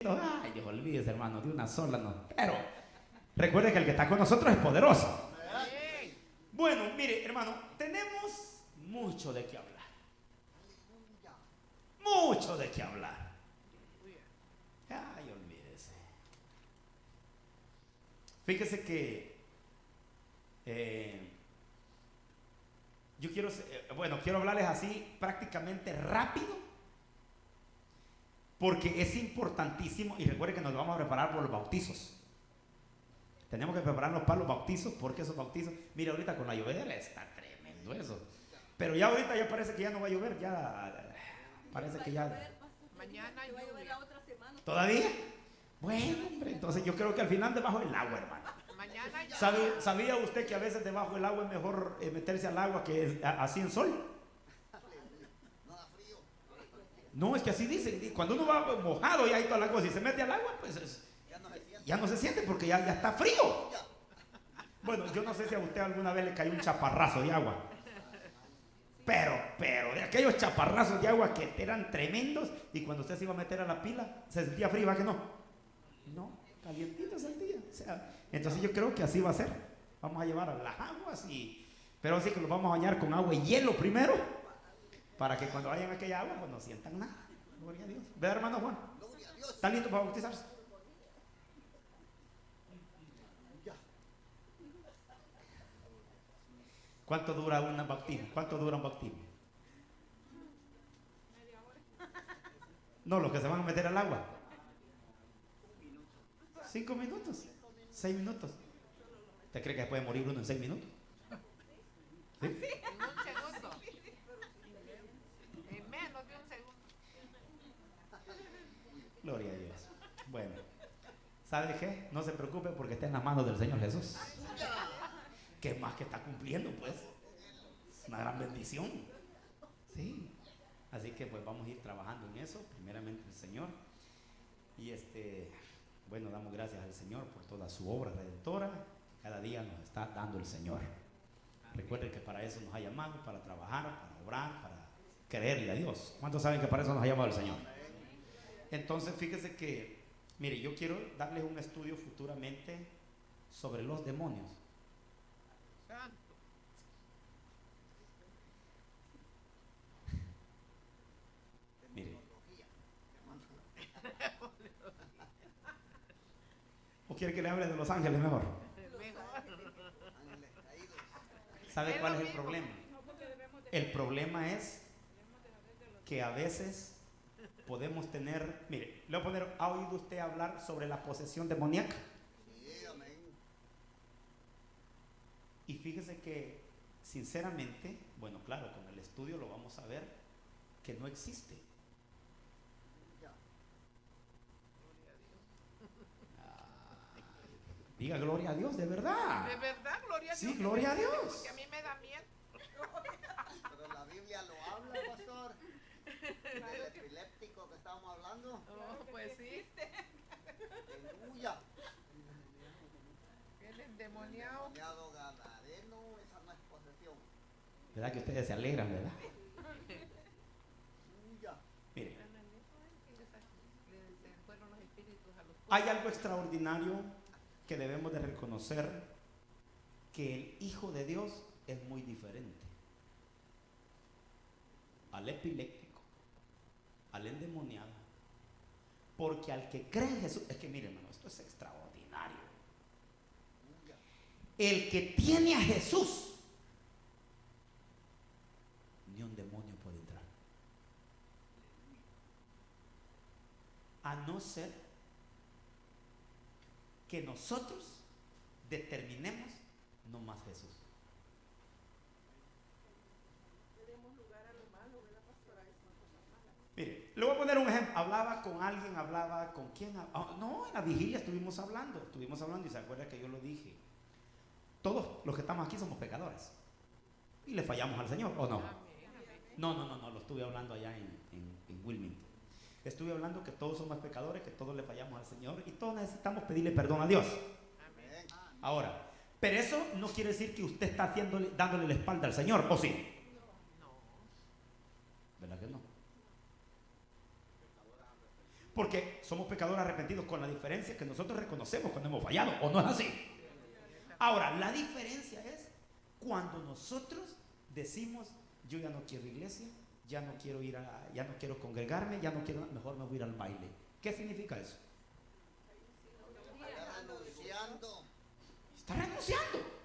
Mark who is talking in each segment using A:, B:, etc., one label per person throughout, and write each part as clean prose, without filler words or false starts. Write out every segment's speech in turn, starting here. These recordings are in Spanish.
A: Ay, Dios, olvídese, hermano, de una sola no. Pero recuerde que el que está con nosotros es poderoso. Bueno, mire, hermano, tenemos mucho de qué hablar. Mucho de qué hablar. Ay, olvídese. Fíjese que yo quiero, quiero hablarles así prácticamente rápido, porque es importantísimo. Y recuerden que nos vamos a preparar por los bautizos. Tenemos que prepararnos para los bautizos, porque esos bautizos, mira, ahorita con la lluvia está tremendo eso. Pero ya ahorita ya parece que ya no va a llover, ya parece que ya.
B: Mañana va a llover la otra semana.
A: ¿Todavía? Bueno, hombre, entonces yo creo que al final debajo del agua, hermano.
B: Mañana ya.
A: ¿Sabía usted que a veces debajo del agua es mejor meterse al agua que así en sol? No, es que así dicen. Cuando uno va mojado y ahí toda la cosa y se mete al agua, pues ya no se siente porque ya está frío. Bueno, yo no sé si a usted alguna vez le cayó un chaparrazo de agua. Pero de aquellos chaparrazos de agua que eran tremendos, y cuando usted se iba a meter a la pila, se sentía frío, ¿va que no? No, calientito sentía. O sea, entonces yo creo que así va a ser. Vamos a llevar a las aguas pero sí que los vamos a bañar con agua y hielo primero, para que cuando vayan a aquella agua, pues no sientan nada. Gloria a Dios. ¿Ve, hermano Juan? ¿Está listo para bautizarse? ¿Cuánto dura un bautismo? ¿Cuánto dura un bautismo? No, los que se van a meter al agua. 5 minutos, 6 minutos. ¿Usted cree que puede morir uno en 6 minutos? ¿Sí?
B: En un segundo. En menos de un segundo.
A: Gloria a Dios. Bueno, ¿sabe qué? No se preocupe porque está en las manos del Señor Jesús. ¿Qué más que está cumpliendo, pues? Es una gran bendición. Sí. Así que pues vamos a ir trabajando en eso, primeramente el Señor. Y bueno, damos gracias al Señor por toda su obra redentora. Cada día nos está dando el Señor. Recuerden que para eso nos ha llamado, para trabajar, para obrar, para creerle a Dios. ¿Cuántos saben que para eso nos ha llamado el Señor? Entonces fíjese que, mire, yo quiero darles un estudio futuramente sobre los demonios. Mire. ¿O quiere que le hable de los ángeles mejor? ¿Sabe cuál es el problema? El problema es que a veces podemos tener, mire, le voy a poner, ¿ha oído usted hablar sobre la posesión demoníaca?
C: Sí, amén.
A: Y fíjese que, sinceramente, bueno, claro, con el estudio lo vamos a ver, que no existe. Diga gloria a Dios, de verdad.
B: De verdad, gloria a Dios.
A: Sí, gloria a Dios.
B: Porque a mí me da miedo.
C: Pero la Biblia lo habla, pastor. El epiléptico que estábamos hablando.
B: Oh, pues sí.
C: Aleluya.
B: El endemoniado.
C: Endemoniado gadareno, esa no es posesión.
A: ¿Verdad que ustedes se alegran, verdad?
C: Aleluya.
A: Mire,
B: Se fueron los espíritus a los
A: hay algo extraordinario que debemos de reconocer, que el Hijo de Dios es muy diferente al epiléptico, al endemoniado, porque al que cree en Jesús, es que mire, hermano, esto es extraordinario. El que tiene a Jesús, ni un demonio puede entrar, a no ser que nosotros determinemos no más Jesús. Mire, le voy a poner un ejemplo. Hablaba con alguien, hablaba con quién. No, en la vigilia estuvimos hablando y se acuerda que yo lo dije. Todos los que estamos aquí somos pecadores y le fallamos al Señor, ¿o no? No, lo estuve hablando allá en Wilmington. Estuve hablando que todos somos pecadores, que todos le fallamos al Señor y todos necesitamos pedirle perdón a Dios.
C: Amén.
A: Ahora, pero eso no quiere decir que usted está dándole la espalda al Señor, ¿o sí?
B: No.
A: ¿Verdad que no? Porque somos pecadores arrepentidos, con la diferencia que nosotros reconocemos cuando hemos fallado, ¿o no es así? Ahora, la diferencia es cuando nosotros decimos, yo ya no quiero iglesia, ya no quiero ya no quiero congregarme, ya no quiero, mejor me voy a ir al baile. ¿Qué significa eso?
C: Está renunciando.
A: Está renunciando.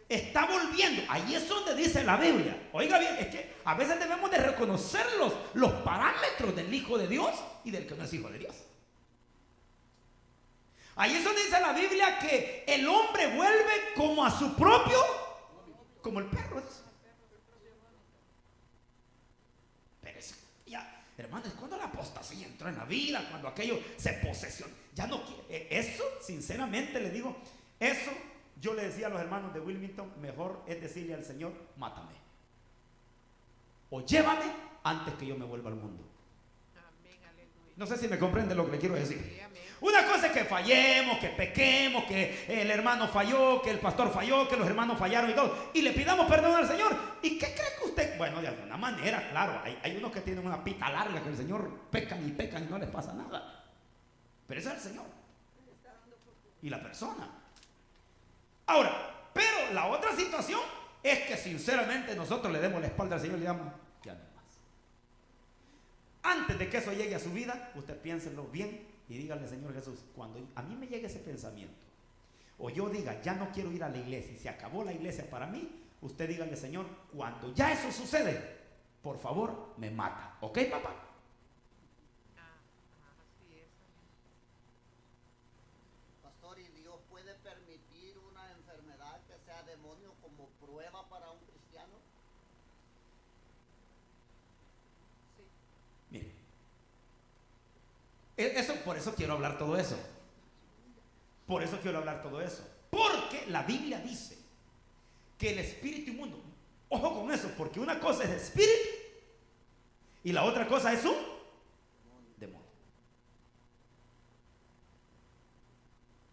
A: Está volviendo. Ahí es donde dice la Biblia. Oiga bien, es que a veces debemos de reconocer los parámetros del Hijo de Dios y del que no es Hijo de Dios. Ahí es donde dice la Biblia que el hombre vuelve como a su propio, como el perro. Pero ya, hermanos, cuando la apostasía entró en la vida, cuando aquello se posesionó, ya no quiere. Eso, sinceramente le digo, eso yo le decía a los hermanos de Wilmington, mejor es decirle al Señor, mátame. O llévame antes que yo me vuelva al mundo.
B: Amén, aleluya.
A: No sé si me comprende lo que le quiero decir.
B: Sí, amén.
A: Una cosa es que fallemos, que pequemos, que el hermano falló, que el pastor falló, que los hermanos fallaron y todo, y le pidamos perdón al Señor. ¿Y qué cree que usted? Bueno, de alguna manera, claro, hay unos que tienen una pita larga que el Señor pecan y no les pasa nada. Pero ese es el Señor y la persona. Ahora, pero la otra situación es que sinceramente nosotros le demos la espalda al Señor y le digamos, ya no más. Antes de que eso llegue a su vida, usted piénselo bien y dígale, Señor Jesús, cuando a mí me llegue ese pensamiento, o yo diga, ya no quiero ir a la iglesia y se acabó la iglesia para mí, usted dígale, Señor, cuando ya eso sucede, por favor, me mata. ¿Ok, papá?
B: Así es.
C: Pastor, ¿y Dios puede permitir una enfermedad que sea demonio como prueba para un cristiano?
A: Mire, eso, por eso quiero hablar todo eso. Por eso quiero hablar todo eso. Porque la Biblia dice que el espíritu inmundo, ojo con eso, porque una cosa es espíritu y la otra cosa es un demonio.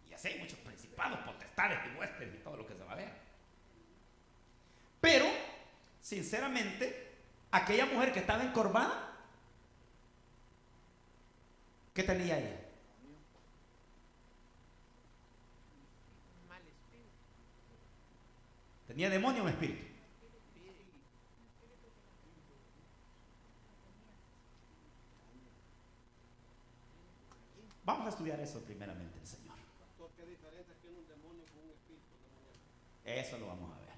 A: Y así hay muchos principados, potestades y huestes y todo lo que se va a ver. Pero, sinceramente, aquella mujer que estaba encorvada, ¿qué tenía ella?
B: Un mal espíritu.
A: ¿Tenía demonio o un espíritu? Vamos a estudiar eso primeramente, el Señor.
D: ¿Qué diferencia tiene un demonio con un espíritu demoníaco?
A: Eso lo vamos a ver.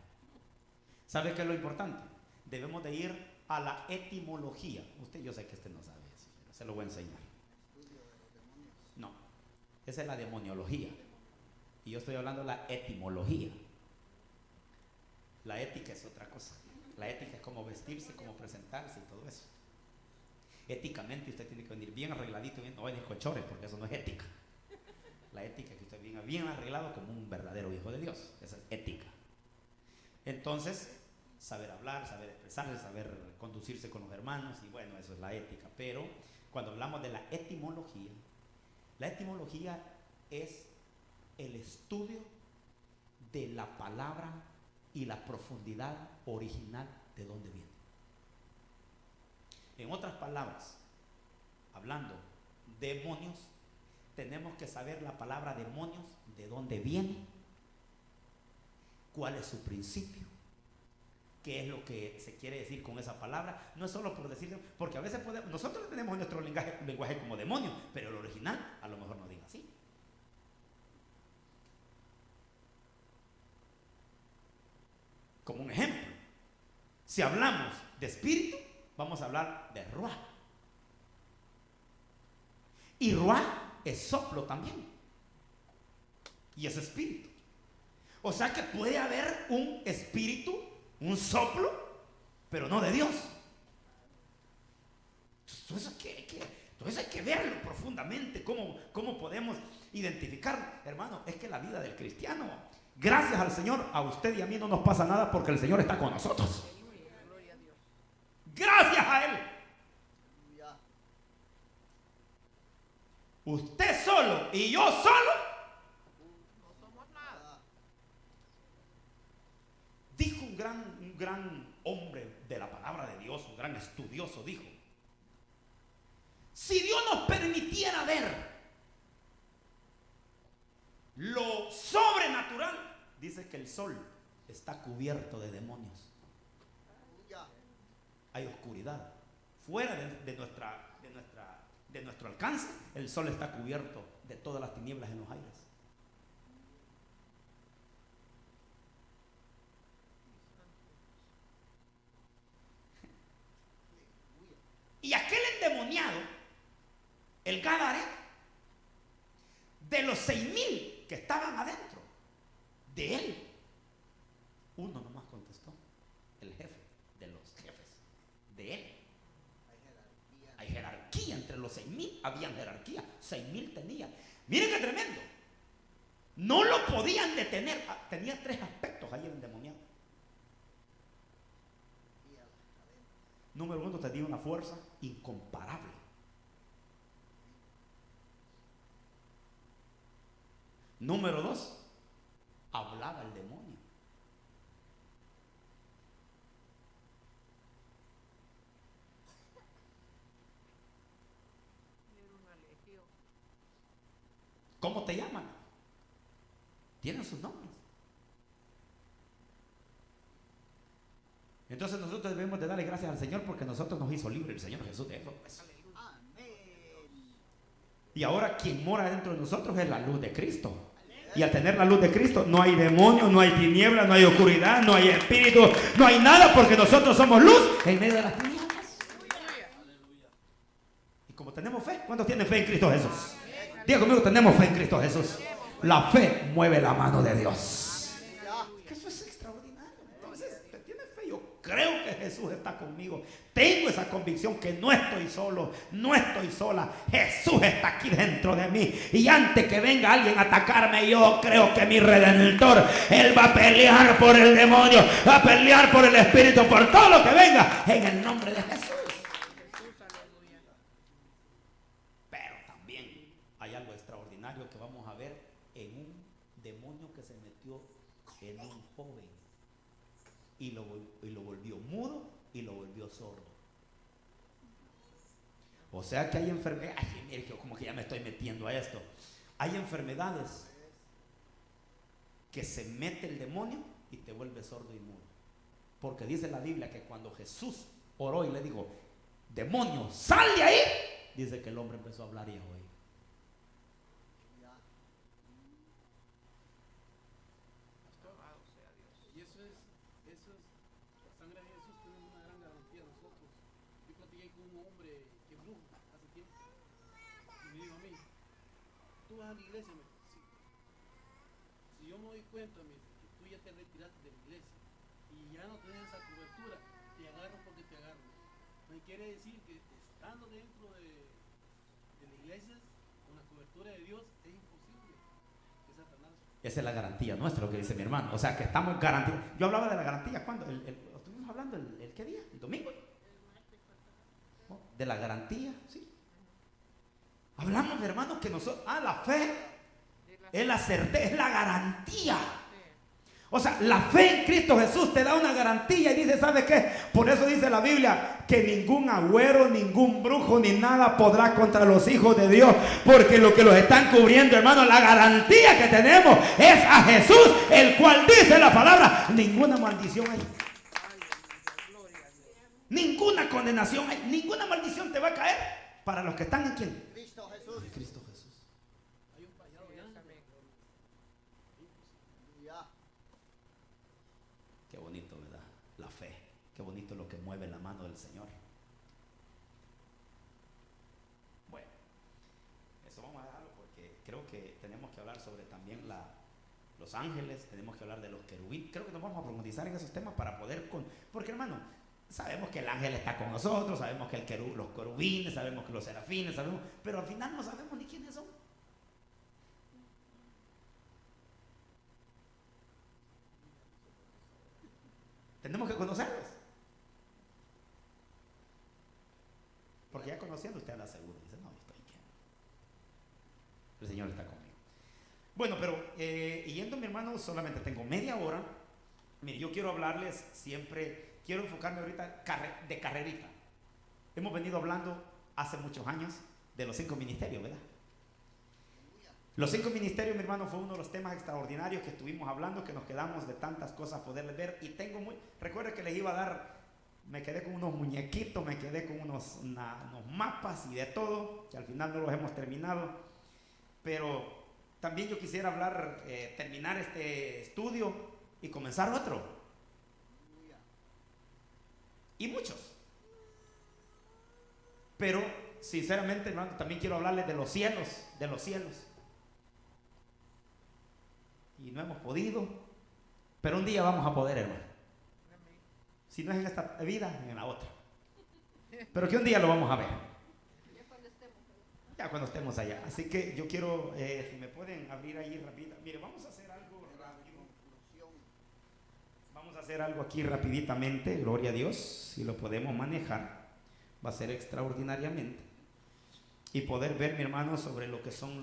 A: ¿Sabe qué es lo importante? Debemos de ir a la etimología. Usted, yo sé que usted no sabe eso, pero se lo voy a enseñar. No, esa es la demoniología. Y yo estoy hablando de la etimología. La ética es otra cosa. La ética es cómo vestirse, cómo presentarse y todo eso. Éticamente usted tiene que venir bien arregladito, no venir con chores, porque eso no es ética. La ética es que usted venga bien arreglado como un verdadero hijo de Dios. Esa es ética. Entonces, saber hablar, saber expresarse, saber conducirse con los hermanos, y bueno, eso es la ética. Pero cuando hablamos de la etimología es el estudio de la palabra y la profundidad original de dónde viene. En otras palabras, hablando demonios, tenemos que saber la palabra demonios, de dónde viene, cuál es su principio, qué es lo que se quiere decir con esa palabra. No es solo por decirlo, porque a veces nosotros tenemos nuestro lenguaje como demonio, pero el original a lo mejor no diga así. Como un ejemplo, si hablamos de espíritu, vamos a hablar de ruah. Y ruah es soplo también. Y es espíritu. O sea que puede haber un espíritu, un soplo, pero no de Dios. Entonces hay que verlo profundamente, cómo podemos identificarlo. Hermano, es que la vida del cristiano, gracias al Señor, a usted y a mí no nos pasa nada porque el Señor está con nosotros.
B: Gloria a Dios.
A: Gracias a Él.
C: Ya.
A: Usted solo y yo solo.
B: No somos nada.
A: Dijo un gran hombre de la palabra de Dios, un gran estudioso, dijo: Si Dios nos permitiera ver lo sobrenatural, dice que el sol está cubierto de demonios. Hay oscuridad. Fuera de nuestro alcance, el sol está cubierto de todas las tinieblas en los aires. Y aquel endemoniado, el Gadareno, de los 6,000 que estaban adentro de él, uno nomás contestó, el jefe de los jefes de él. Hay jerarquía entre los 6,000, habían jerarquía, 6,000 tenían. Miren qué tremendo. No lo podían detener. Tenía 3 aspectos ahí el endemoniado. Número 1, tenía una fuerza incomparable. Número 2, hablaba el demonio.
B: Era una legión.
A: ¿Cómo te llaman? Tienen sus nombres. Entonces nosotros debemos de darle gracias al Señor porque nosotros nos hizo libre el Señor Jesús de eso, pues. Y ahora quien mora dentro de nosotros es la luz de Cristo. Y al tener la luz de Cristo no hay demonio, no hay tinieblas, no hay oscuridad, no hay espíritu, no hay nada, porque nosotros somos luz en medio de las tinieblas. Y como tenemos fe, ¿cuántos tienen fe en Cristo Jesús? Diga conmigo, tenemos fe en Cristo Jesús. La fe mueve la mano de Dios. Que eso es extraordinario. Entonces, ¿te tienes fe? Yo creo que Jesús está conmigo. Tengo esa convicción que no estoy solo, no estoy sola. Jesús está aquí dentro de mí. Y antes que venga alguien a atacarme, yo creo que mi Redentor, Él va a pelear por el demonio, va a pelear por el espíritu, por todo lo que venga, en el nombre de Jesús. Pero también hay algo extraordinario que vamos a ver en un demonio que se metió en un joven y lo volvió mudo y lo volvió sordo. O sea que hay enfermedades. Ay, mire, como que ya me estoy metiendo a esto. Hay enfermedades que se mete el demonio y te vuelve sordo y mudo. Porque dice la Biblia que cuando Jesús oró y le dijo, demonio, sal de ahí, dice que el hombre empezó a hablar y a oír.
B: Alabado sea Dios.
D: Y eso es, la sangre de Jesús tiene una gran garantía a nosotros. Yo platiqué con un hombre que es brujo hace tiempo y me dijo a mí, tú vas a la iglesia, me dijo, sí. Si yo me doy cuenta, me dice, que tú ya te retiraste de la iglesia y ya no tienes esa cobertura, te agarro porque te agarro. Me quiere decir que estando dentro de la iglesia, con la cobertura de Dios, es imposible que Satanás.
A: Esa es la garantía nuestra, lo que dice mi hermano. O sea, que estamos garantizados. Yo hablaba de la garantía, ¿cuándo? Estuvimos hablando el ¿qué día? ¿El domingo? De la garantía, sí. Hablamos, hermanos, que nosotros, la fe es la certeza, es la garantía. O sea, la fe en Cristo Jesús te da una garantía y dice, ¿sabe qué? Por eso dice la Biblia que ningún agüero, ningún brujo, ni nada podrá contra los hijos de Dios, porque lo que los están cubriendo, hermano, la garantía que tenemos es a Jesús, el cual dice la palabra, ninguna maldición hay, ninguna condenación hay, ninguna maldición te va a caer para los que están en ¿quién?
C: Cristo Jesús.
A: En Cristo Jesús.
C: Ya.
A: Qué bonito, ¿verdad? La fe. Qué bonito lo que mueve la mano del Señor. Bueno, eso vamos a dejarlo porque creo que tenemos que hablar sobre también los ángeles, tenemos que hablar de los querubines. Creo que nos vamos a profundizar en esos temas para poder porque hermano, sabemos que el ángel está con nosotros, sabemos que los querubines, sabemos que los serafines, sabemos, pero al final no sabemos ni quiénes son. Tenemos que conocerlos. Porque ya conociendo usted habla seguro. Dice, no, estoy bien. El Señor está conmigo. Bueno, pero yendo, mi hermano, solamente tengo media hora. Mire, yo quiero hablarles siempre, quiero enfocarme ahorita de carrerita. Hemos venido hablando hace muchos años de los 5 ministerios, ¿verdad? Los 5 ministerios, mi hermano, fue uno de los temas extraordinarios que estuvimos hablando, que nos quedamos de tantas cosas poderles ver. Y recuerda que les iba a dar, me quedé con unos muñequitos, me quedé con unos mapas y de todo, que al final no los hemos terminado. Pero también yo quisiera hablar, terminar este estudio y comenzar otro. Y muchos. Pero, sinceramente, hermano, también quiero hablarles de los cielos, de los cielos. Y no hemos podido, pero un día vamos a poder, hermano. Si no es en esta vida, en la otra. Pero que un día lo vamos a ver. Ya cuando estemos allá. Así que yo quiero, si me pueden abrir ahí rápido. Mire, vamos a hacer algo rápido. Vamos a hacer algo aquí rapiditamente, gloria a Dios. Si lo podemos manejar, va a ser extraordinariamente. Y poder ver, mi hermano, sobre lo que son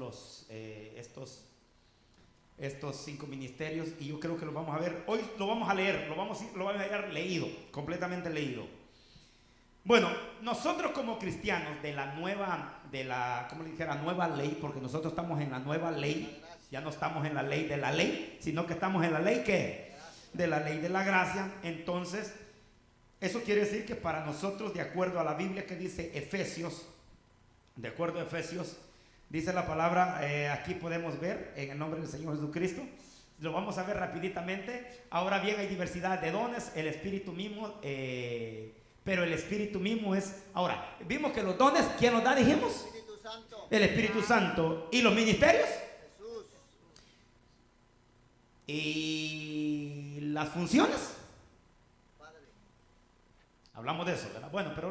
A: estos 5 ministerios, y yo creo que lo vamos a ver. Hoy lo vamos a leer, lo vamos a leer leído, completamente leído. Bueno, nosotros como cristianos de la nueva ley, porque nosotros estamos en la nueva ley, ya no estamos en la ley de la ley, sino que estamos en la ley ¿qué? De la ley de la gracia. Entonces, eso quiere decir que para nosotros, de acuerdo a la Biblia que dice Efesios, de acuerdo a Efesios, dice la palabra, aquí podemos ver en el nombre del Señor Jesucristo. Lo vamos a ver rapiditamente. Ahora bien, hay diversidad de dones, el Espíritu mismo, pero el Espíritu mismo es... Ahora, vimos que los dones, ¿quién los da, dijimos?
C: Espíritu Santo.
A: El Espíritu Santo. ¿Y los ministerios?
C: Jesús.
A: ¿Y las funciones? Hablamos de eso, ¿verdad? Bueno, pero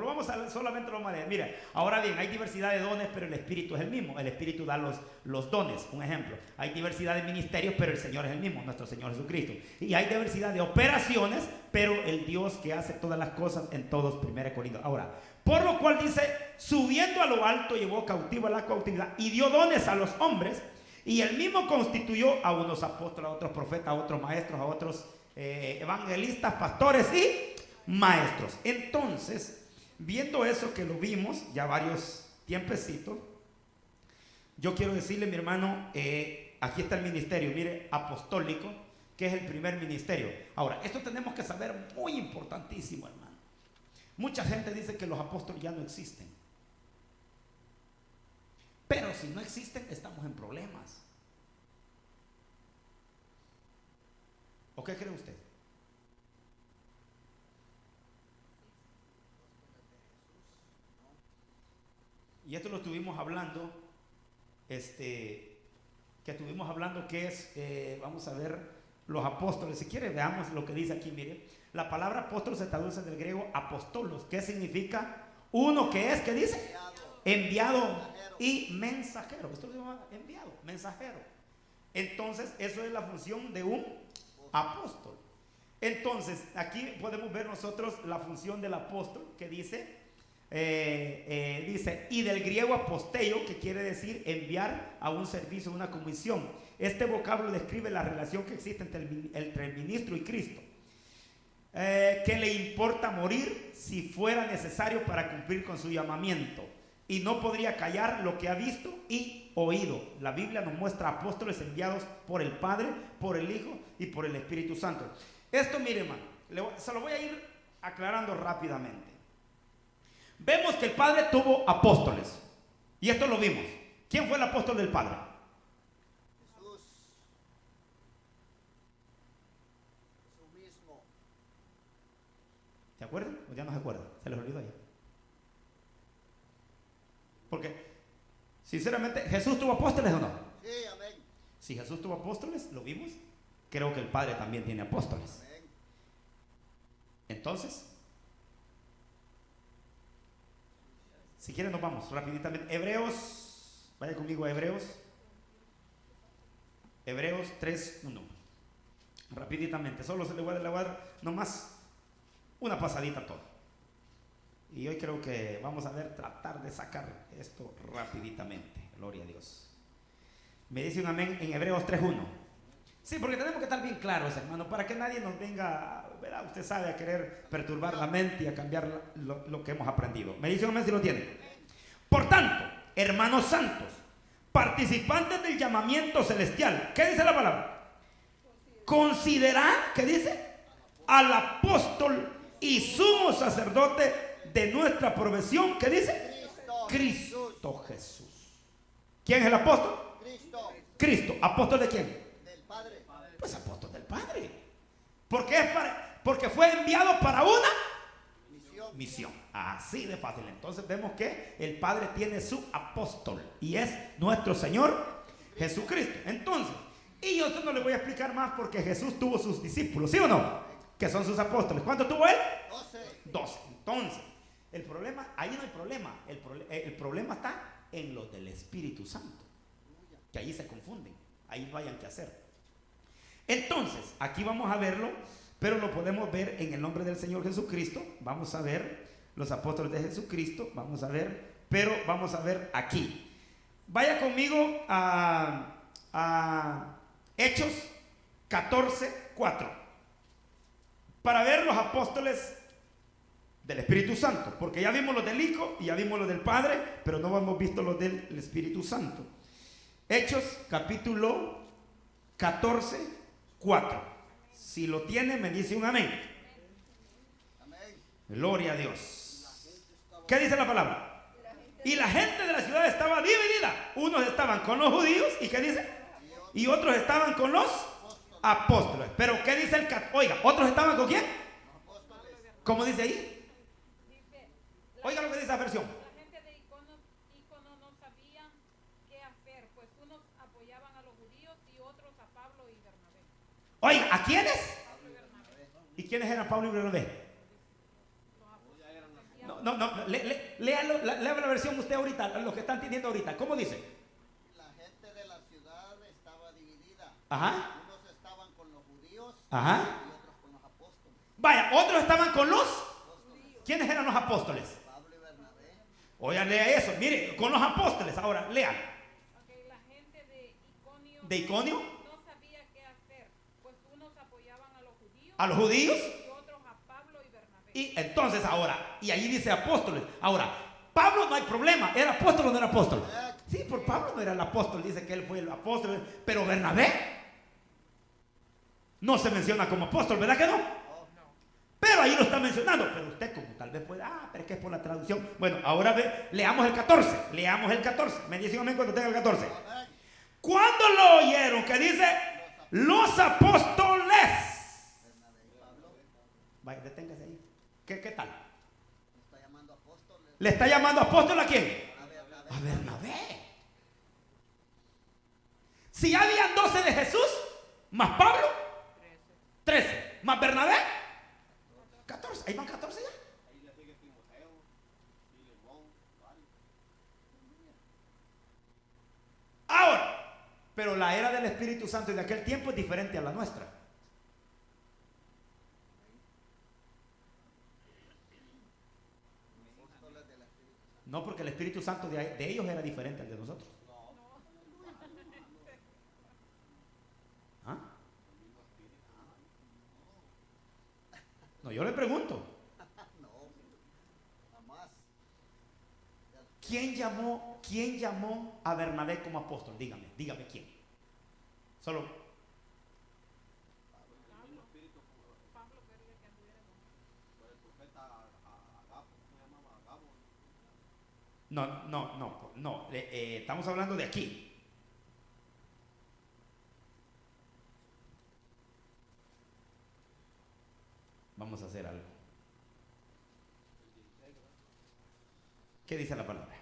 A: solamente lo vamos a leer. Mira, ahora bien, hay diversidad de dones, pero el Espíritu es el mismo. El Espíritu da los dones. Un ejemplo, hay diversidad de ministerios, pero el Señor es el mismo, nuestro Señor Jesucristo. Y hay diversidad de operaciones, pero el Dios que hace todas las cosas en todos, 1 Corintios. Ahora, por lo cual dice, subiendo a lo alto, llevó cautivo a la cautividad y dio dones a los hombres, y él mismo constituyó a unos apóstoles, a otros profetas, a otros maestros, a otros evangelistas, pastores y maestros. Entonces, viendo eso que lo vimos ya varios tiempecitos, yo quiero decirle, mi hermano, aquí está el ministerio, mire, apostólico, que es el primer ministerio. Ahora, esto tenemos que saber, muy importantísimo, hermano. Mucha gente dice que los apóstoles ya no existen, pero si no existen, estamos en problemas. ¿O qué cree usted? Y esto lo estuvimos hablando, que es, vamos a ver, los apóstoles. Si quiere, veamos lo que dice aquí, mire. La palabra apóstol se traduce del griego apostolos, que significa uno que es, ¿qué dice? Enviado y mensajero. Esto se llama enviado, mensajero. Entonces, eso es la función de un apóstol. Entonces, aquí podemos ver nosotros la función del apóstol, que dice, y del griego aposteio, que quiere decir enviar a un servicio, una comisión. Este vocablo describe la relación que existe entre el ministro y Cristo, que le importa morir si fuera necesario para cumplir con su llamamiento, y no podría callar lo que ha visto y oído. La Biblia nos muestra apóstoles enviados por el Padre, por el Hijo y por el Espíritu Santo. Esto, mire, hermano, se lo voy a ir aclarando rápidamente. Vemos que el Padre tuvo apóstoles, y esto lo vimos. ¿Quién fue el apóstol del Padre?
C: Jesús. Jesús mismo.
A: ¿Se acuerdan? ¿O ya no se acuerdan? Se les olvidó ya. Porque, sinceramente, ¿Jesús tuvo apóstoles o no?
C: Sí, amén.
A: Si Jesús tuvo apóstoles, lo vimos. Creo que el Padre también tiene apóstoles.
C: Amén.
A: Entonces, si quieren nos vamos rapiditamente. Hebreos, vaya conmigo a Hebreos 3:1. Rapiditamente, solo se le voy a dar nomás una pasadita a todo. Y hoy creo que vamos a tratar de sacar esto rapiditamente. Gloria a Dios. Me dice un amén en Hebreos 3:1. Sí, porque tenemos que estar bien claros, hermano, para que nadie nos venga, ¿verdad? Usted sabe, a querer perturbar la mente y a cambiar lo que hemos aprendido. Me dice un amén si lo tiene. Por tanto, hermanos santos, participantes del llamamiento celestial. ¿Qué dice la palabra? Considerar, ¿qué dice? Al apóstol y sumo sacerdote de nuestra profesión. ¿Qué dice? Cristo Jesús. ¿Quién es el apóstol? Cristo. ¿Apóstol de quién?
C: Del Padre.
A: Pues apóstol del Padre. Porque fue enviado para una misión. Así de fácil. Entonces vemos que el Padre tiene su apóstol y es nuestro Señor Jesucristo. Entonces, y yo no le voy a explicar más porque Jesús tuvo sus discípulos, ¿sí o no? Que son sus apóstoles. ¿Cuántos tuvo él? 12. Entonces, el problema, ahí no hay problema. El problema está en los del Espíritu Santo, que ahí se confunden. Ahí no hayan que hacer. Entonces, aquí vamos a verlo, pero lo podemos ver en el nombre del Señor Jesucristo. Vamos a ver los apóstoles de Jesucristo. Vamos a ver, pero vamos a ver aquí. Vaya conmigo a Hechos 14:4 para ver los apóstoles del Espíritu Santo, porque ya vimos los del Hijo y ya vimos los del Padre, pero no hemos visto los del Espíritu Santo. Hechos capítulo 14:4. Si lo tiene, me dice un amén. Gloria a Dios. ¿Qué dice la palabra? Y la gente de la ciudad estaba dividida. Unos estaban con los judíos, ¿y qué dice? Y otros estaban con los apóstoles. Pero ¿qué dice el Oiga, ¿otros estaban con quién? ¿Cómo dice ahí? Oiga lo que dice la versión.
B: La gente de Icono no sabían qué hacer, pues unos apoyaban a los judíos y otros a Pablo y Bernabé.
A: Oiga, ¿a quiénes?
B: Pablo y Bernabé.
A: ¿Y quiénes eran Pablo y Bernabé? No, léalo, lea la versión usted ahorita, los que están teniendo ahorita. ¿Cómo dice?
C: La gente de la ciudad estaba dividida.
A: Ajá.
C: Unos estaban con los judíos.
A: Ajá.
C: Y otros con los apóstoles.
A: Vaya, otros estaban con los. ¿Quiénes eran los apóstoles?
C: Pablo y Bernabé.
A: Oiga, lea eso. Mire, con los apóstoles. Ahora, lean.
B: Okay, la gente
A: ¿De Iconio?
B: no sabía qué hacer, pues unos apoyaban a los judíos.
A: ¿A los judíos?
B: Y otros a Pablo y Bernabé.
A: Y entonces ahora, y ahí dice apóstoles. Ahora, Pablo no hay problema. ¿Era apóstol o no era apóstol? Sí, por Pablo no era el apóstol. Dice que él fue el apóstol. Pero Bernabé no se menciona como apóstol, ¿verdad que no? Pero ahí lo está mencionando. Pero usted como tal vez puede, pero es que es por la traducción. Bueno, ahora leamos el 14. Leamos el 14. Me dicen amén cuando tenga el 14. ¿Cuándo lo oyeron? Que dice los apóstoles. Vaya, deténgase ahí. ¿Qué tal? ¿Le está llamando apóstol a quién? A Bernabé. Si ya habían 12 de Jesús, más Pablo, 13. Más Bernabé, 14. Ahí van 14 ya. Ahora, pero la era del Espíritu Santo de aquel tiempo es diferente a la nuestra. No, porque el Espíritu Santo de ellos era diferente al de nosotros. ¿Ah? No, yo le pregunto. ¿Quién llamó a Bernabé como apóstol? Dígame quién. Solo.
B: Pablo quería que anduviera con él.
A: No. Estamos hablando de aquí. Vamos a hacer algo. ¿Qué dice la palabra?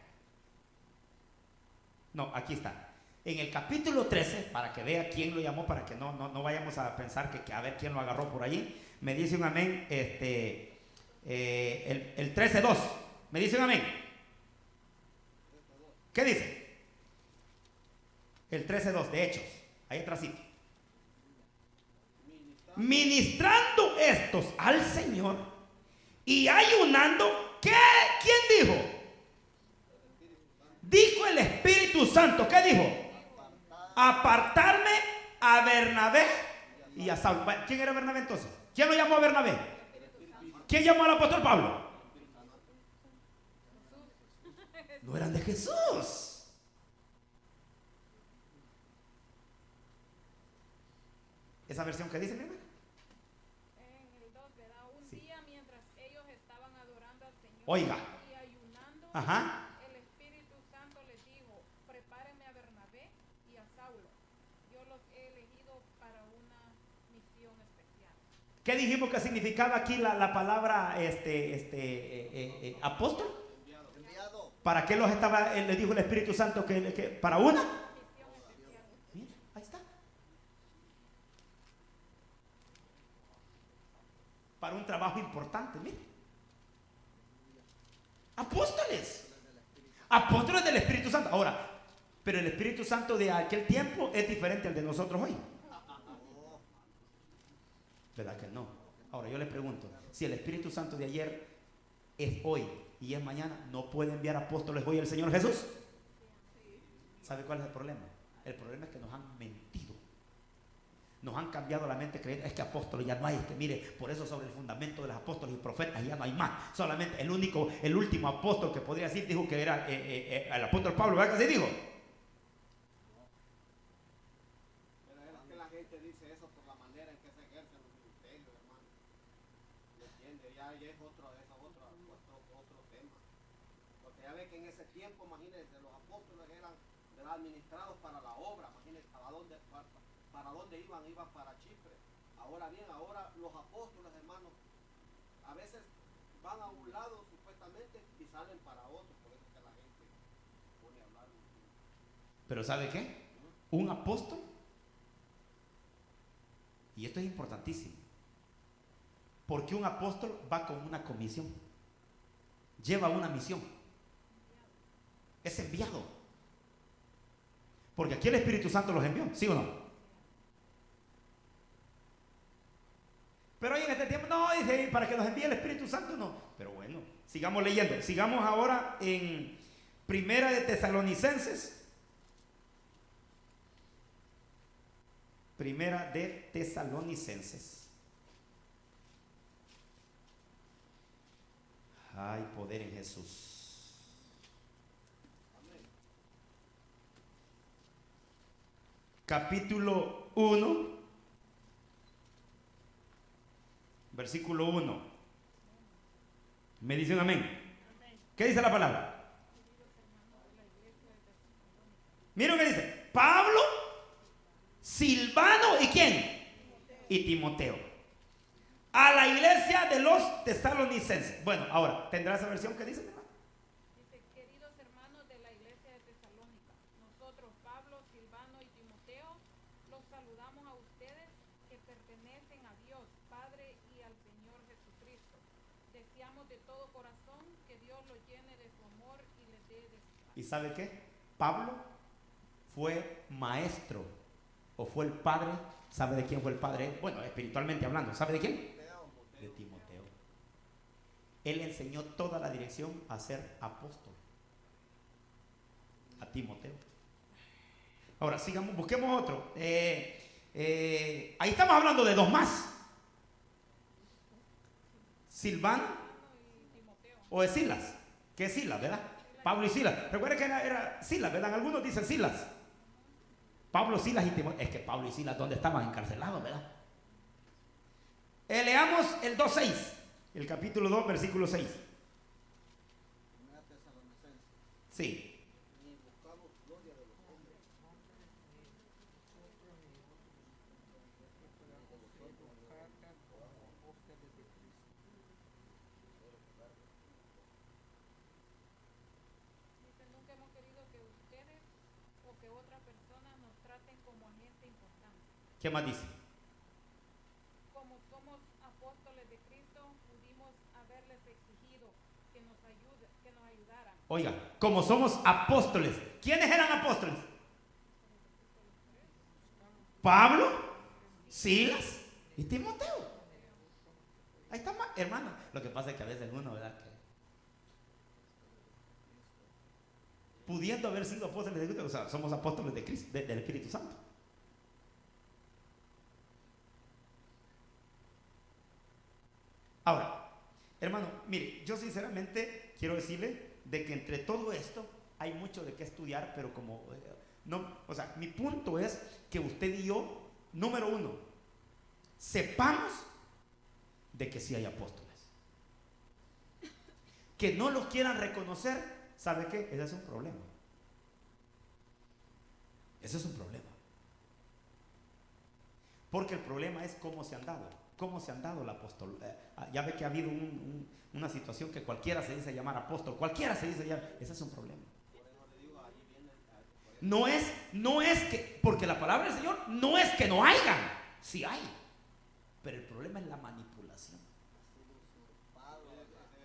A: No, aquí está. En el capítulo 13, para que vea quién lo llamó, para que no vayamos a pensar que a ver quién lo agarró por allí. Me dice un amén. El 13:2. Me dice un amén. ¿Qué dice? El 13:2 de Hechos. Ahí atrásito. Ministrando estos al Señor y ayunando. ¿Qué? ¿Quién dijo? Dijo el Espíritu Santo. ¿Qué dijo? Apartarme a Bernabé y a Saulo. ¿Quién era Bernabé entonces? ¿Quién lo llamó a Bernabé? ¿Quién llamó al apóstol Pablo? No eran de Jesús. ¿Esa versión que dice, mi hermano?
B: En el 2, ¿verdad? Un
A: Sí.
B: día mientras ellos estaban adorando al Señor
A: Oiga.
B: y ayunando,
A: Ajá.
B: el Espíritu Santo les dijo, prepárenme a Bernabé y a Saulo. Yo los he elegido para una misión especial.
A: ¿Qué dijimos que significaba aquí la palabra apóstol?
C: Enviado.
A: ¿Para qué los estaba, le dijo el Espíritu Santo que para una?
B: Misión especial.
A: Mira, ahí está. Para un trabajo importante, mire. Apóstoles. Apóstoles del Espíritu Santo. Ahora, pero el Espíritu Santo de aquel tiempo es diferente al de nosotros hoy. ¿Verdad que no? Ahora yo le pregunto, si el Espíritu Santo de ayer es hoy y es mañana, ¿no puede enviar apóstoles hoy el Señor Jesús? ¿Sabe cuál es el problema? El problema es que nos han mentido. Nos han cambiado la mente creyendo, es que apóstoles ya no hay, es que mire, por eso sobre el fundamento de los apóstoles y profetas ya no hay más. Solamente el último apóstol que podría decir, dijo que era el apóstol Pablo, ¿verdad que se dijo?
D: Pero es que la gente dice eso por la manera en que se ejercen los ministerios, hermano. ¿Me entiende? Ya es otro tema. Porque ya ve que en ese tiempo, imagínense, los apóstoles eran administrados para la obra, imagínense, para dónde iban para Chipre. Ahora bien, ahora los apóstoles, hermanos, a veces van a un lado supuestamente y salen para otro, por eso es que la gente pone a hablar.
A: Pero ¿sabe qué? Un apóstol, y esto es importantísimo, porque un apóstol va con una comisión, lleva una misión, es enviado, porque aquí el Espíritu Santo los envió, ¿sí o no? Pero hoy en este tiempo, no, dice, para que nos envíe el Espíritu Santo, no. Pero bueno, sigamos leyendo. Sigamos ahora en Primera de Tesalonicenses. Primera de Tesalonicenses. Hay poder en Jesús. Capítulo 1. Versículo 1. Me dicen amén. ¿Qué dice la palabra? Miren lo que dice. Pablo, Silvano y ¿quién? Y Timoteo. A la iglesia de los tesalonicenses. Bueno, ahora, ¿tendrá esa versión que dice?
B: Dice, queridos hermanos de la iglesia de Tesalónica, nosotros, Pablo, Silvano y Timoteo, los saludamos a ustedes que pertenecen a Dios, Padre y al Señor Jesucristo. Deseamos de todo corazón que Dios los llene de su amor y les dé de su paz.
A: ¿Y sabe qué? Pablo fue maestro o fue el padre. ¿Sabe de quién fue el padre? Bueno, espiritualmente hablando, ¿sabe de quién? De Timoteo. Él enseñó toda la dirección a ser apóstol. A Timoteo. Ahora, sigamos, busquemos otro. Ahí estamos hablando de dos más. Silvano o de Silas. ¿Qué es Silas, verdad? Pablo y Silas. Recuerden que era Silas, ¿verdad? Algunos dicen Silas. Pablo, Silas y Timoteo. Es que Pablo y Silas, ¿dónde estaban? Encarcelados, ¿verdad? Leamos el 2.6. El capítulo 2, versículo 6. Sí.
B: Dice, nunca hemos querido que ustedes o que otras personas nos traten como agente importante.
A: ¿Qué más dice?
B: Como somos apóstoles de Cristo, pudimos haberles exigido que nos ayudaran.
A: Oiga, como somos apóstoles. ¿Quiénes eran apóstoles? Pablo, Silas y Timoteo. Ahí está, hermano. Lo que pasa es que a veces uno, ¿verdad? Que pudiendo haber sido apóstoles de Cristo, o sea, somos apóstoles de Cristo, del Espíritu Santo. Ahora, hermano, mire, yo sinceramente quiero decirle de que entre todo esto hay mucho de qué estudiar, pero como no, o sea, mi punto es que usted y yo, número uno, sepamos de que sí hay apóstoles. Que no los quieran reconocer, ¿sabe qué? Ese es un problema. Ese es un problema. Porque el problema es cómo se han dado. Cómo se han dado el apóstol. Ya ve que ha habido una situación que cualquiera se dice llamar apóstol. Cualquiera se dice llamar. Ese es un problema. No es que, porque la palabra del Señor no es que no hayan. Sí hay. Pero el problema es la manipulación.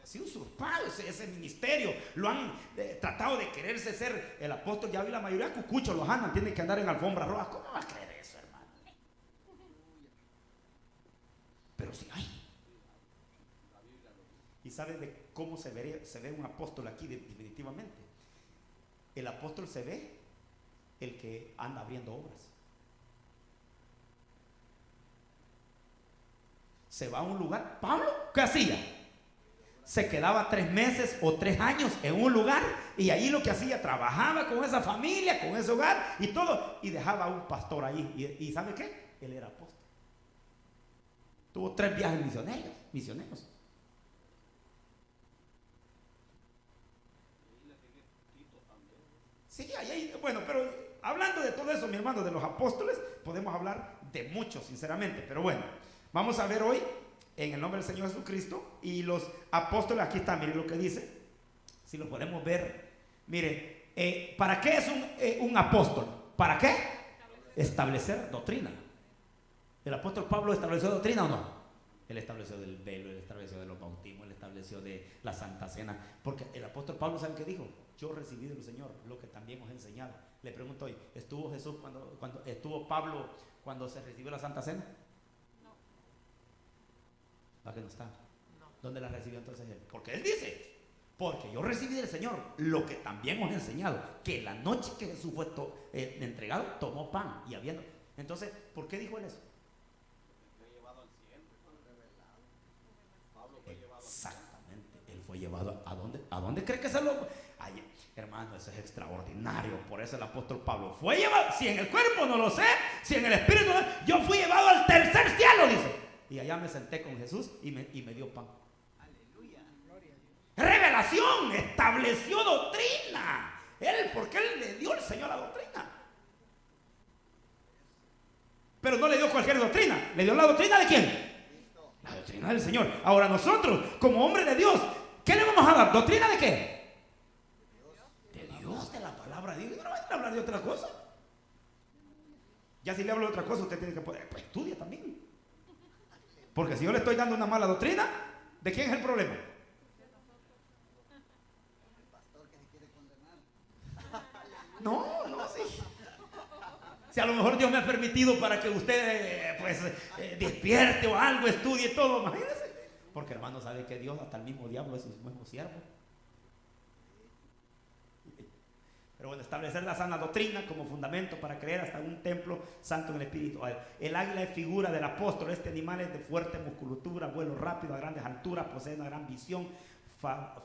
A: Así usurpado ese ministerio. Lo han tratado de quererse ser el apóstol. Ya vi la mayoría cucuchos los andan. Tienen que andar en alfombra roja. ¿Cómo va a creer eso, hermano? Pero sí hay. ¿Y sabe de cómo se ve un apóstol aquí definitivamente? El apóstol se ve el que anda abriendo obras. Se va a un lugar. Pablo, ¿qué hacía? Se quedaba 3 meses o 3 años en un lugar y ahí lo que hacía, trabajaba con esa familia, con ese hogar y todo, y dejaba a un pastor ahí. ¿Y sabe qué? Él era apóstol. Tuvo 3 viajes misioneros. Sí, bueno, pero hablando de todo eso, mi hermano, de los apóstoles, podemos hablar de muchos, sinceramente. Pero bueno, vamos a ver hoy, en el nombre del Señor Jesucristo, y los apóstoles, aquí está, miren lo que dice. Si lo podemos ver, mire, ¿para qué es un apóstol? ¿Para qué? Establecer doctrina. ¿El apóstol Pablo estableció doctrina o no? Él estableció del velo, él estableció de los bautismos, él estableció de la Santa Cena. Porque el apóstol Pablo, ¿saben qué dijo? Yo recibí del Señor lo que también os he enseñado. Le pregunto hoy, ¿estuvo Jesús cuando estuvo Pablo cuando se recibió la Santa Cena?
B: No.
A: ¿Para qué no está?
B: No.
A: ¿Dónde la recibió entonces él? Porque él dice, porque yo recibí del Señor lo que también os he enseñado, que la noche que Jesús fue entregado, tomó pan y habiendo. Entonces, ¿por qué dijo él eso? Exactamente, él fue llevado ¿a dónde? ¿A dónde cree que se lo? Ay, hermano, eso es extraordinario. Por eso el apóstol Pablo fue llevado. Si en el cuerpo no lo sé, si en el espíritu no, yo fui llevado al tercer cielo, dice. Y allá me senté con Jesús y me dio pan.
C: Aleluya. Gloria a Dios.
A: Revelación, estableció doctrina. Él, porque él le dio al Señor la doctrina. Pero no le dio cualquier doctrina. Le dio la doctrina de quién. La doctrina del Señor. Ahora nosotros, como hombres de Dios, ¿qué le vamos a dar? ¿Doctrina de qué? De Dios, de la palabra de Dios. Yo no voy a hablar de otra cosa. Ya si le hablo de otra cosa, usted tiene que poder, pues estudia también. Porque si yo le estoy dando una mala doctrina, ¿de quién es el problema?
C: El pastor que se quiere condenar.
A: No, sí. Si a lo mejor Dios me ha permitido para que usted despierte o algo, estudie todo, imagínese. Porque hermano, sabe que Dios, hasta el mismo diablo es su mismo siervo. Pero bueno, establecer la sana doctrina como fundamento para creer hasta un templo santo en el Espíritu. El águila es figura del apóstol. Este animal es de fuerte musculatura, vuelo rápido a grandes alturas, posee una gran visión,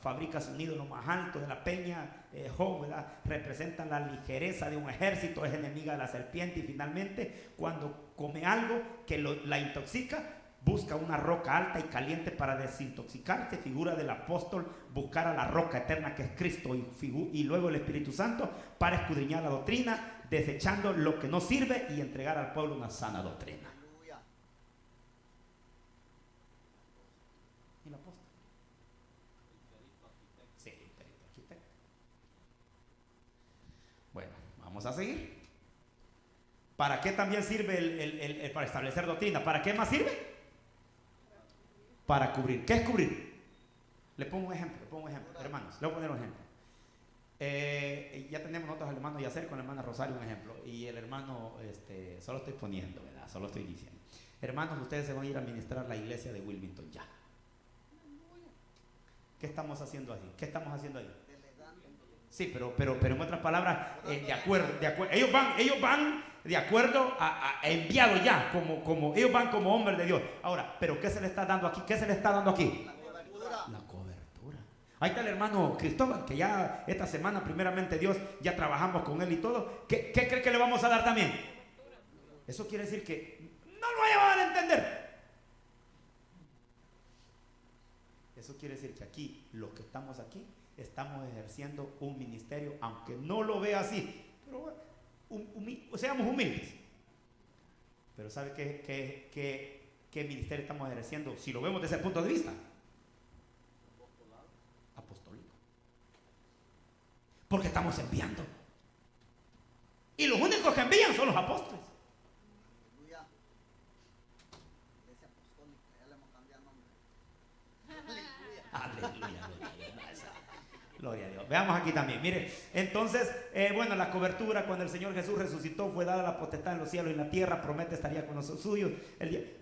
A: fabrica su nido en lo más alto de la peña, ¿verdad? Representan la ligereza de un ejército, es enemiga de la serpiente y finalmente cuando come algo que la intoxica, busca una roca alta y caliente para desintoxicarse. Figura del apóstol buscar a la roca eterna que es Cristo y luego el Espíritu Santo para escudriñar la doctrina, desechando lo que no sirve y entregar al pueblo una sana doctrina.
C: Aleluya.
A: ¿Y el apóstol? Sí, perito arquitecto. Bueno, vamos a seguir. ¿Para qué también sirve para establecer doctrina? ¿Para qué más sirve? Para cubrir. ¿Qué es cubrir? Le pongo un ejemplo, hermanos. Le voy a poner un ejemplo. Ya tenemos nosotros al hermano Yacer con la hermana Rosario un ejemplo. Y el hermano, solo estoy poniendo, ¿verdad? Solo estoy diciendo. Hermanos, ustedes se van a ir a administrar la iglesia de Wilmington ya. ¿Qué estamos haciendo allí? ¿Qué estamos haciendo ahí? Sí, pero en otras palabras, de acuerdo. Ellos van de acuerdo a enviados ya, como ellos van como hombres de Dios. Ahora, pero ¿qué se le está dando aquí? ¿Qué se le está dando aquí? La cobertura. Ahí está el hermano Cristóbal, que ya esta semana, primeramente Dios, ya trabajamos con él y todo. ¿Qué cree que le vamos a dar también? Eso quiere decir que no lo vayan a entender. Eso quiere decir que aquí, los que estamos aquí, estamos ejerciendo un ministerio, aunque no lo vea así, pero seamos humildes. Pero ¿sabe qué ministerio estamos ejerciendo? Si lo vemos desde ese punto de vista, apostólico. Porque estamos enviando. Y los únicos que envían son los apóstoles.
C: Aleluya. Iglesia apostólica, ya le hemos cambiado nombre.
A: Aleluya. Gloria a Dios. Veamos aquí también. Mire, entonces, bueno, la cobertura cuando el Señor Jesús resucitó, fue dada la potestad en los cielos y en la tierra, promete estaría con los suyos.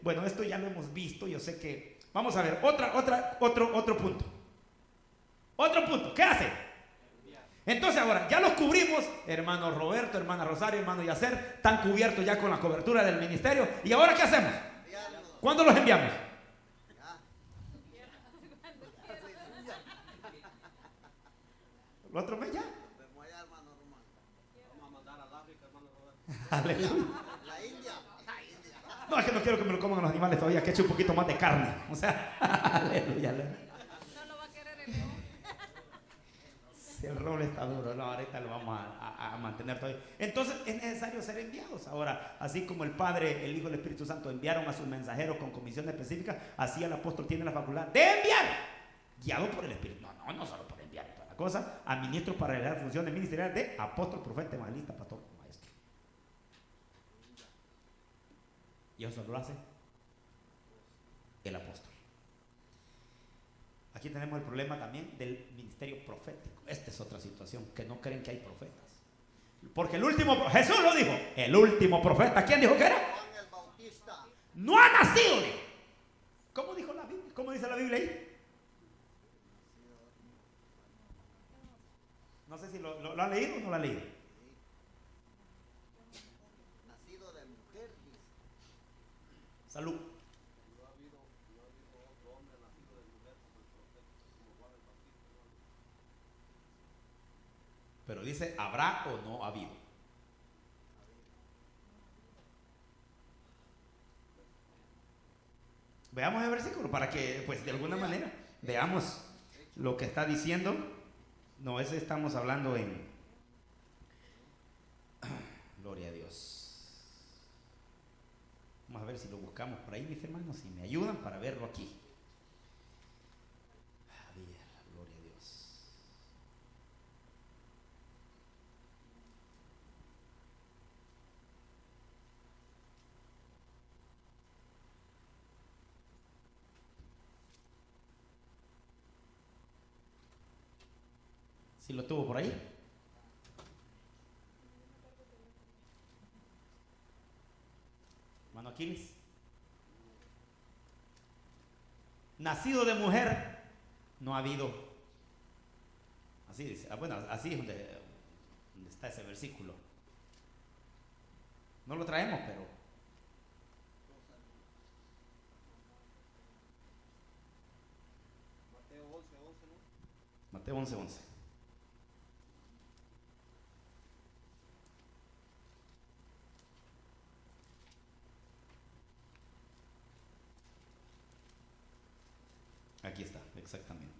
A: Bueno, esto ya lo hemos visto. Yo sé que vamos a ver otro punto. Otro punto. ¿Qué hace? Entonces ahora ya los cubrimos, hermano Roberto, hermana Rosario, hermano Yacer, están cubiertos ya con la cobertura del ministerio. ¿Y ahora qué hacemos? ¿Cuándo los enviamos? ¿El otro mes ya?
D: Vamos a mandar al África, hermano Roberto.
A: Aleluya.
C: La India.
A: No, es que no quiero que me lo coman los animales todavía, que eche un poquito más de carne. O sea, aleluya.
B: No lo va a querer el león.
A: Si el rol está duro, no, ahorita lo vamos a mantener todavía. Entonces es necesario ser enviados. Ahora, así como el Padre, el Hijo y el Espíritu Santo enviaron a sus mensajeros con comisión específica, así el apóstol tiene la facultad de enviar, guiado por el Espíritu. No solo por enviar y toda la cosa, a ministros para realizar funciones ministeriales de apóstol, profeta, evangelista, pastor, maestro. Y eso lo hace el apóstol. Aquí tenemos el problema también del ministerio profético. Esta es otra situación, que no creen que hay profetas. Porque el último, Jesús lo dijo, el último profeta, ¿quién dijo que era?
C: Juan el Bautista.
A: No ha nacido. ¿Cómo dijo la Biblia? ¿Cómo dice la Biblia ahí? No sé si lo ha leído o no lo ha leído.
C: Nacido de mujer, dice.
A: Salud.
D: No ha habido otro hombre nacido de mujer como el profeta, como Juan el Bautista, hermano.
A: Pero dice, ¿habrá o no ha habido? Veamos el versículo para que, pues, de alguna manera veamos lo que está diciendo. No, ese estamos hablando en... Gloria a Dios. Vamos a ver si lo buscamos por ahí, mis hermanos, si me ayudan para verlo aquí. A ver, gloria a Dios. ¿Sí lo tuvo por ahí? Hermano Aquiles. Nacido de mujer, no ha habido. Así dice. Bueno, así es donde está ese versículo. No lo traemos, pero
D: Mateo 11:11, ¿no?
A: Mateo 11:11. Aquí está, exactamente.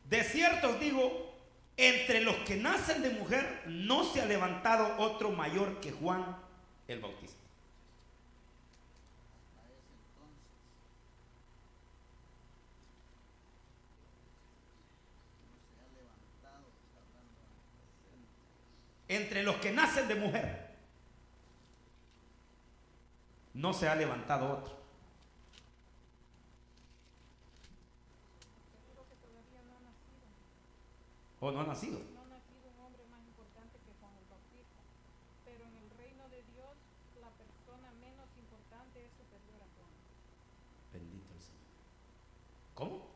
A: De cierto os digo, entre los que nacen de mujer no se ha levantado otro mayor que Juan el Bautista.
C: Hasta ese entonces. No se ha levantado, está hablando del presente.
A: Entre los que nacen de mujer no se ha levantado otro.
B: Seguro que todavía no ha nacido.
A: ¿O no ha nacido?
B: No ha nacido un hombre más importante que Juan el Bautista. Pero en el reino de Dios, la persona menos importante es superior a Juan.
A: Bendito el Señor. ¿Cómo?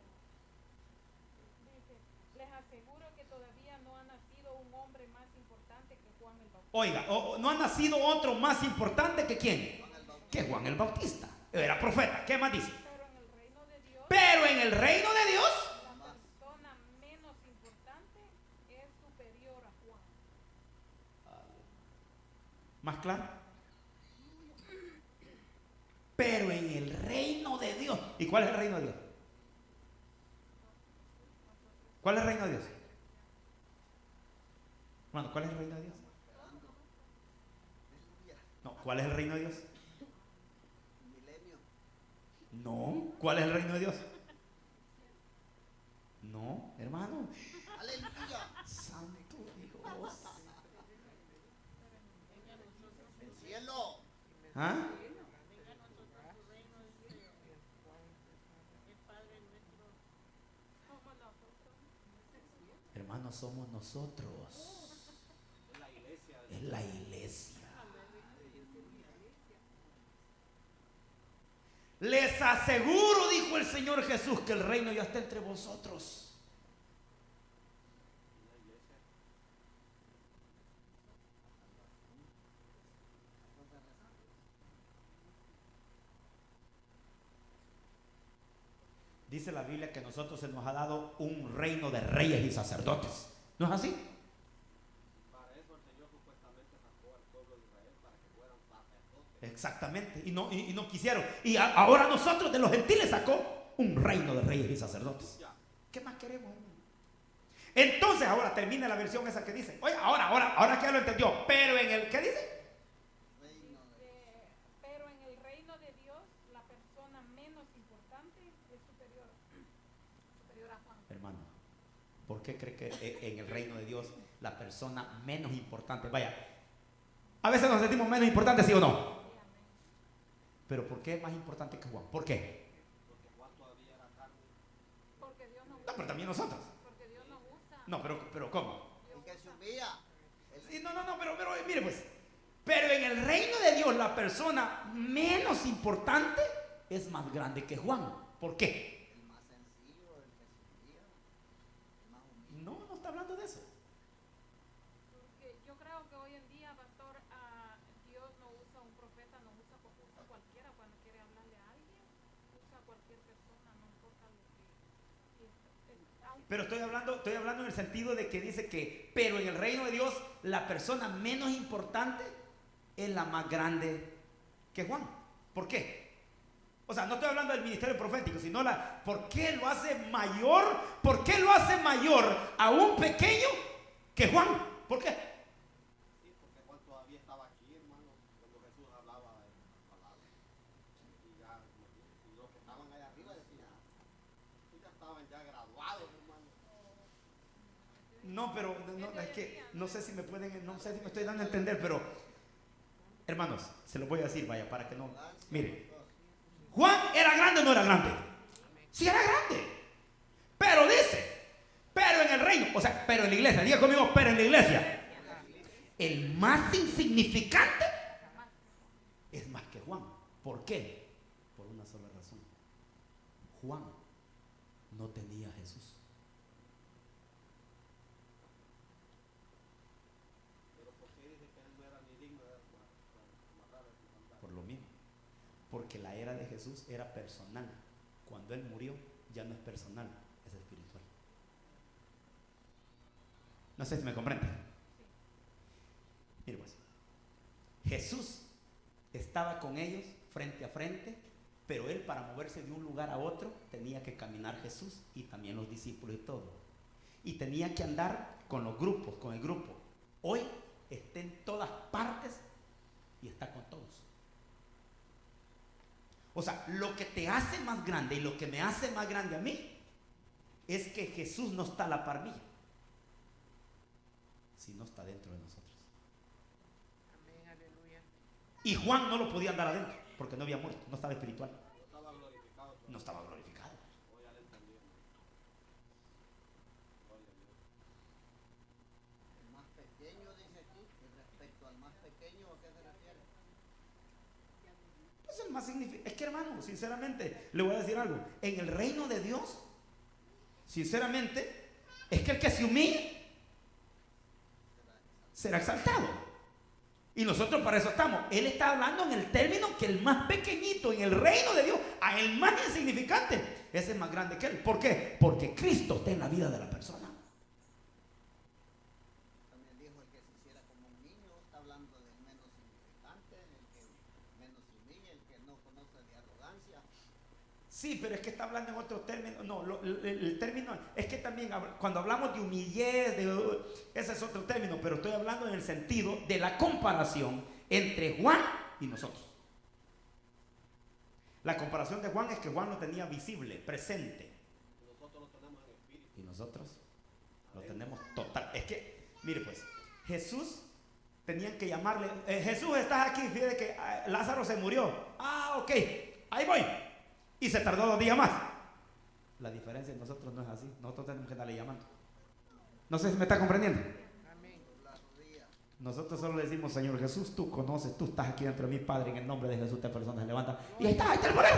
B: Dice, les aseguro que todavía no ha nacido un hombre más importante que Juan el Bautista.
A: Oiga, no ha nacido otro más importante que quién? Que Juan el Bautista. Era profeta. ¿Qué más dice?
B: Pero en el reino de Dios,
A: Pero en el reino de Dios,
B: la persona menos importante es superior a Juan.
A: ¿más claro? Pero en el reino de Dios. ¿Y cuál es el reino de Dios? ¿Cuál es el reino de Dios? Hermano, ¿cuál es el reino de Dios? No, ¿cuál es el reino de Dios?
C: Milenio.
A: No, ¿cuál es el reino de Dios? No, hermano.
C: Aleluya.
A: Santo Dios.
C: El cielo.
A: ¿Ah? Hermanos, somos nosotros. Es la iglesia. Les aseguro, dijo el Señor Jesús, que el reino ya está entre vosotros. Dice la Biblia que a nosotros se nos ha dado un reino de reyes y sacerdotes. ¿No es así?
C: Para eso el Señor supuestamente sacó al pueblo de Israel para que fueran sacerdotes.
A: Exactamente. Y no quisieron. Y ahora nosotros de los gentiles sacó un reino de reyes y sacerdotes. ¿Qué más queremos, hermano? Entonces ahora termina la versión esa que dice. Oye, ahora que ya lo entendió. Pero en el, ¿qué dice?
B: Pero en el reino de Dios, la persona menos importante es superior a Juan.
A: Hermano, ¿por qué cree que en el reino de Dios la persona menos importante? Vaya, a veces nos sentimos menos importantes, ¿sí o no? Pero ¿por qué es más importante que Juan? ¿Por qué?
C: Porque Juan todavía era carne.
B: Porque Dios nos
A: No,
B: usa.
A: pero también nosotros.
B: Porque Dios nos usa.
A: No, pero ¿cómo?
C: El que se humilla.
A: Sí, no, pero mire pues. Pero en el reino de Dios la persona menos importante es más grande que Juan. ¿Por qué?
C: El más sencillo, el que se humilla. El más humilde.
A: No está hablando de eso.
B: Porque yo creo que hoy en día, pastor, Dios no usa un profeta, no usa cualquiera cuando quiere hablarle a alguien. Usa cualquier persona, no importa lo que...
A: Pero estoy hablando en el sentido de que dice que, pero en el reino de Dios, la persona menos importante es la más grande que Juan. ¿Por qué? O sea, no estoy hablando del ministerio profético, sino ¿por qué lo hace mayor? ¿Por qué lo hace mayor a un pequeño que Juan? ¿Por qué?
C: Sí, porque Juan todavía estaba aquí, hermano, cuando Jesús hablaba de las palabras. Y los que estaban allá arriba decían, ya estaban ya graduados, hermano.
A: No, pero es que no sé si me estoy dando a entender, pero hermanos, se lo voy a decir, vaya, para que no. Mire, Juan era grande o no era grande. Sí era grande. Pero dice, pero en el reino, o sea, pero en la iglesia, diga conmigo, pero en la iglesia, el más insignificante es más que Juan. ¿Por qué? Por una sola razón. Juan no tenía a Jesús. Por lo mismo, porque la era de Jesús era personal. Cuando Él murió, ya no es personal, es espiritual. No sé si me comprende. Mire pues, Jesús estaba con ellos frente a frente, pero Él, para moverse de un lugar a otro, tenía que caminar Jesús y también los discípulos y todo. Y tenía que andar con los grupos, con el grupo. Hoy está en todas partes y está con todos. O sea, lo que te hace más grande y lo que me hace más grande a mí es que Jesús no está a la par mía, sino está dentro de nosotros.
E: Amén, aleluya.
A: Y Juan no lo podía andar adentro porque no había muerto, no estaba espiritual,
C: No estaba glorificado.
A: no estaba glorificado.
C: Hoy ya le entendí, hermano. Gloria a Dios. El más pequeño dice aquí, y respecto al más pequeño, ¿a qué se refiere?
A: Pues el más significativo. Es que, hermano, sinceramente, le voy a decir algo. En el reino de Dios, sinceramente, es que el que se humilla será exaltado. Y nosotros para eso estamos. Él está hablando en el término que el más pequeñito en el reino de Dios, a el más insignificante, ese es más grande que él. ¿Por qué? Porque Cristo está en la vida de la persona.
C: También dijo el que se hiciera como un niño, está hablando del menos significante, el que menos se humilla, el que no conoce de arrogancia.
A: Sí, pero es que está hablando en otro término. No, el término es que también cuando hablamos de humillez, ese es otro término, pero estoy hablando en el sentido de la comparación entre Juan y nosotros. La comparación de Juan es que Juan lo tenía visible, presente.
C: Nosotros lo tenemos en espíritu.
A: Y nosotros lo tenemos total. Es que, mire pues, Jesús tenían que llamarle, Jesús, estás aquí, fíjate que Lázaro se murió. Ah, ok, ahí voy. Y se tardó 2 días más. La diferencia en nosotros no es así. Nosotros tenemos que darle llamando. No sé si me está comprendiendo.
E: Amén.
A: Nosotros solo le decimos, Señor Jesús, tú conoces, tú estás aquí dentro de mi Padre, en el nombre de Jesús, esta persona se levanta. Y ahí está el poder.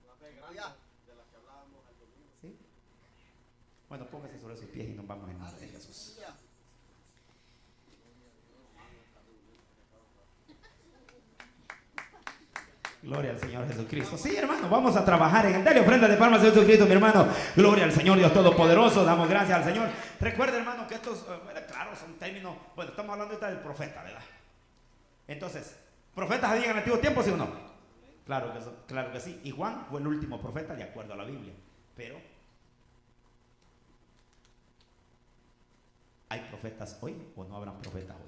C: La fe grande de la que hablábamos al domingo.
A: ¿Sí? Bueno, póngase sobre sus pies y nos vamos en nombre de Jesús. Gloria al Señor Jesucristo. Sí, hermano, vamos a trabajar en el dale ofrenda de palmas a Jesucristo, mi hermano. Gloria al Señor Dios Todopoderoso. Damos gracias al Señor. Recuerda, hermano, que estos, claro, son términos. Bueno, estamos hablando ahorita del profeta, ¿verdad? Entonces, ¿profetas había en el antiguo tiempo, sí o no? Claro que sí. Y Juan fue el último profeta de acuerdo a la Biblia. Pero, ¿hay profetas hoy o no habrán profetas hoy?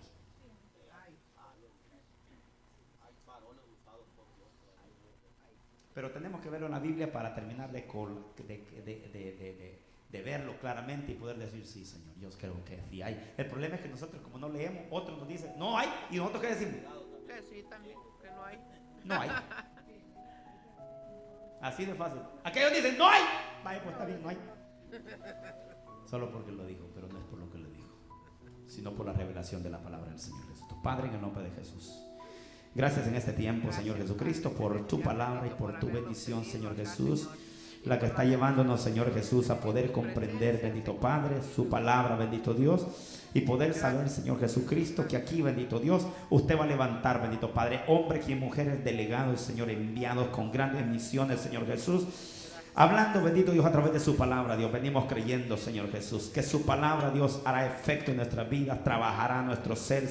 A: Pero tenemos que verlo en la Biblia para terminar de verlo claramente y poder decir, sí, Señor, yo creo que sí hay. El problema es que nosotros, como no leemos, otros nos dicen, no hay, y nosotros ¿qué decimos?
E: Que sí, también, que no hay.
A: No hay. Así de fácil. Aquellos dicen, no hay. Vaya, pues está bien, no hay. Solo porque lo dijo, pero no es por lo que lo dijo, sino por la revelación de la palabra del Señor Jesús. Padre, en el nombre de Jesús. Gracias en este tiempo, Señor Jesucristo, por tu palabra y por tu bendición, Señor Jesús, la que está llevándonos, Señor Jesús, a poder comprender, bendito Padre, su palabra, bendito Dios, y poder saber, Señor Jesucristo, que aquí, bendito Dios, usted va a levantar, bendito Padre, hombres y mujeres delegados, Señor, enviados con grandes misiones, Señor Jesús, hablando, bendito Dios, a través de su palabra, Dios. Venimos creyendo, Señor Jesús, que su palabra, Dios, hará efecto en nuestras vidas, trabajará nuestro ser.